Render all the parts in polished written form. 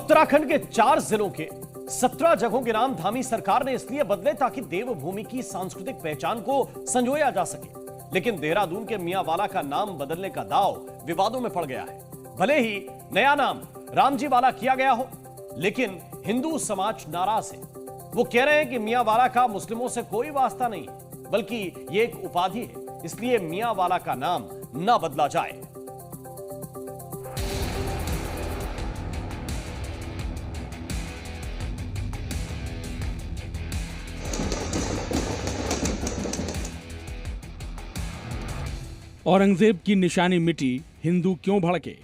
उत्तराखंड के 4 जिलों के 17 जगहों के नाम धामी सरकार ने इसलिए बदले ताकि देवभूमि की सांस्कृतिक पहचान को संजोया जा सके। लेकिन देहरादून के मियांवाला का नाम बदलने का दाव विवादों में पड़ गया है। भले ही नया नाम रामजी वाला किया गया हो, लेकिन हिंदू समाज नाराज है। वो कह रहे हैं कि मियांवाला का मुस्लिमों से कोई वास्ता नहीं, बल्कि ये एक उपाधि है, इसलिए मियांवाला का नाम न बदला जाए। औरंगजेब की निशानी मिटी, हिंदू क्यों भड़के?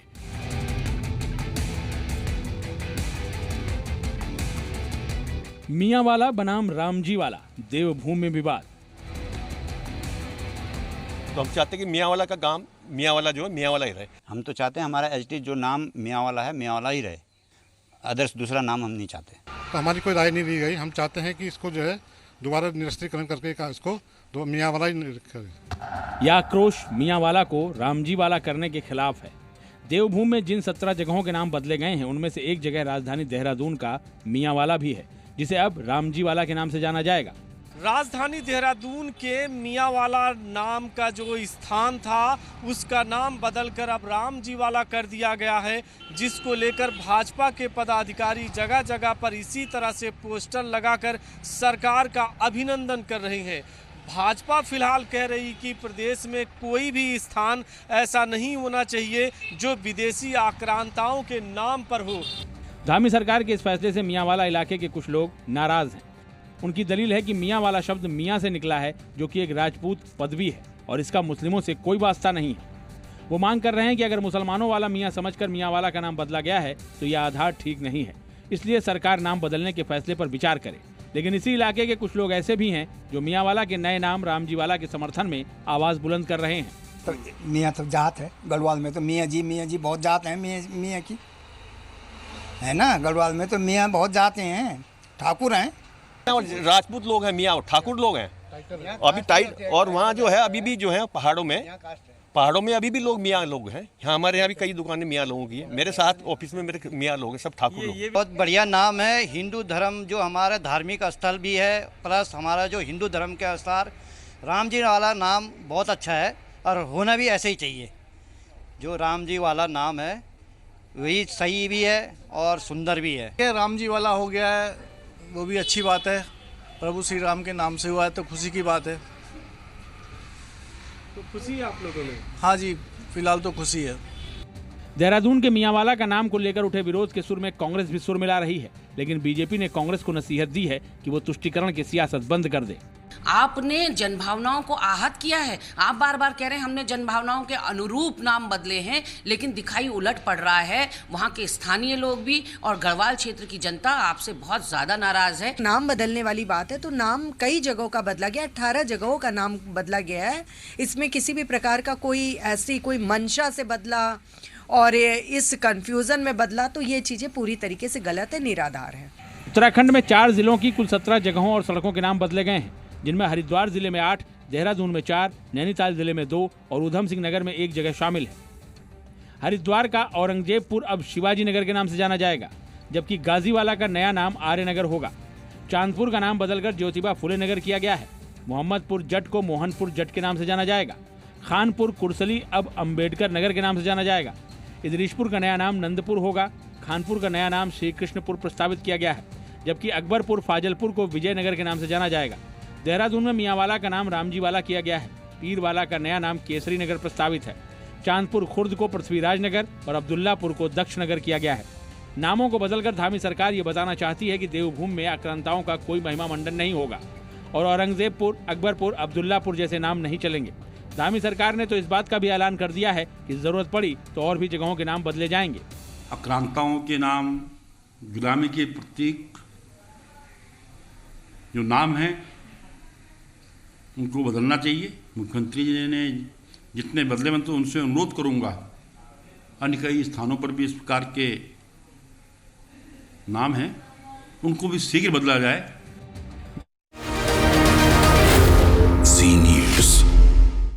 मियांवाला बनाम रामजी वाला, देवभूमि में विवाद। तो हम चाहते हैं कि मियांवाला का काम मियांवाला जो है मियांवाला ही रहे। हम तो चाहते हैं हमारा एचटी जो नाम मियांवाला है मियांवाला ही रहे, अदर्स दूसरा नाम हम नहीं चाहते। तो हमारी कोई राय नहीं दी गई। हम चाहते हैं कि इसको जो है दोबारा निरस्तीकरण करके इसको तो मियांवाला ही करें। यह आक्रोश मियांवाला को रामजी वाला करने के खिलाफ है। देवभूमि में जिन 17 जगहों के नाम बदले गए हैं, उनमें से एक जगह राजधानी देहरादून का मियांवाला भी है, जिसे अब रामजी वाला के नाम से जाना जाएगा। राजधानी देहरादून के मियांवाला नाम का जो स्थान था, उसका नाम बदलकर अब रामजी वाला कर दिया गया है, जिसको लेकर भाजपा के पदाधिकारी जगह जगह पर इसी तरह से पोस्टर लगाकर सरकार का अभिनंदन कर रहे हैं। भाजपा फिलहाल कह रही कि प्रदेश में कोई भी स्थान ऐसा नहीं होना चाहिए जो विदेशी आक्रांताओं के नाम पर हो। धामी सरकार के इस फैसले से मियांवाला इलाके के कुछ लोग नाराज हैं। उनकी दलील है कि मियांवाला शब्द मियां से निकला है, जो कि एक राजपूत पदवी है और इसका मुस्लिमों से कोई वास्ता नहीं है। वो मांग कर रहे हैं कि अगर मुसलमानों वाला मियां समझकर मियांवाला का नाम बदला गया है तो यह आधार ठीक नहीं है, इसलिए सरकार नाम बदलने के फैसले पर विचार करे। लेकिन इसी इलाके के कुछ लोग ऐसे भी हैं जो मियांवाला के नए नाम रामजी वाला के समर्थन में आवाज बुलंद कर रहे हैं। तो मियाँ तो जात है, गढ़वाल में तो मियाँ जी बहुत जात हैं। मियाँ की है ना, गढ़वाल में तो मियाँ बहुत जाते हैं, ठाकुर हैं, राजपूत लोग हैं, मियाँ ठाकुर लोग हैं अभी टाइट। और वहाँ जो है अभी भी जो है पहाड़ों में अभी भी लोग मियाँ लोग हैं। यहाँ हमारे यहाँ भी कई दुकानें मियाँ लोगों की है। मेरे साथ ऑफिस में मेरे मियाँ लोग हैं, सब ठाकुर लोग। बहुत बढ़िया नाम है। हिंदू धर्म जो हमारा धार्मिक स्थल भी है, प्लस हमारा जो हिंदू धर्म के अनुसार रामजी वाला नाम बहुत अच्छा है और होना भी ऐसे ही चाहिए। जो रामजी वाला नाम है वही सही भी है और सुंदर भी है। रामजी वाला हो गया है, वो भी अच्छी बात है। प्रभु श्री राम के नाम से हुआ है तो खुशी की बात है। तो खुशी है आप लोगों में? हाँ जी, फिलहाल तो खुशी है। देहरादून के मियांवाला का नाम को लेकर उठे विरोध के सुर में कांग्रेस भी सुर मिला रही है, लेकिन बीजेपी ने कांग्रेस को नसीहत दी है कि वो तुष्टीकरण की सियासत बंद कर दे। आपने जनभावनाओं को आहत किया है। आप बार बार कह रहे हैं हमने जनभावनाओं के अनुरूप नाम बदले हैं, लेकिन दिखाई उलट पड़ रहा है। वहाँ के स्थानीय लोग भी और गढ़वाल क्षेत्र की जनता आपसे बहुत ज्यादा नाराज है। नाम बदलने वाली बात है तो नाम कई जगहों का बदला गया, 18 जगहों का नाम बदला गया है। इसमें किसी भी प्रकार का कोई मंशा से बदला और इस कंफ्यूजन में बदला, तो ये चीजें पूरी तरीके से गलत है, निराधार है। उत्तराखंड में 4 जिलों की कुल 17 जगहों और सड़कों के नाम बदले गए हैं, जिनमें हरिद्वार जिले में 8, देहरादून में 4, नैनीताल जिले में 2 और उधम सिंह नगर में 1 जगह शामिल है। हरिद्वार का औरंगजेबपुर अब शिवाजी नगर के नाम से जाना जाएगा, जबकि गाजीवाला का नया नाम आर्यनगर होगा। चांदपुर का नाम बदलकर ज्योतिबा फुले नगर किया गया है। मोहम्मदपुर जट को मोहनपुर जट के नाम से जाना जाएगा। खानपुर कुरसली अब अंबेडकर नगर के नाम से जाना जाएगा। इदरीशपुर का नया नाम नंदपुर होगा। खानपुर का नया नाम श्री कृष्णपुर प्रस्तावित किया गया है, जबकि अकबरपुर फाजलपुर को विजयनगर के नाम से जाना जाएगा। देहरादून में मियांवाला का नाम रामजी वाला किया गया है। पीरवाला का नया नाम केसरी नगर प्रस्तावित है। चांदपुर खुर्द को पृथ्वीराज नगर और अब्दुल्लापुर को दक्ष नगर किया गया है। नामों को बदलकर धामी सरकार ये बताना चाहती है कि देवभूमि में आक्रांताओं का कोई महिमा मंडन नहीं होगा और औरंगजेबपुर, अकबरपुर, अब्दुल्लापुर जैसे नाम नहीं चलेंगे। धामी सरकार ने तो इस बात का भी ऐलान कर दिया है कि जरूरत पड़ी तो और भी जगहों के नाम बदले जाएंगे। आक्रांताओं के नाम, गुलामी के प्रतीक जो नाम है उनको बदलना चाहिए। मुख्यमंत्री जी ने जितने बदले मैं तो उनसे अनुरोध करूंगा, अन्य कई स्थानों पर भी इस प्रकार के नाम हैं उनको भी शीघ्र बदला जाए।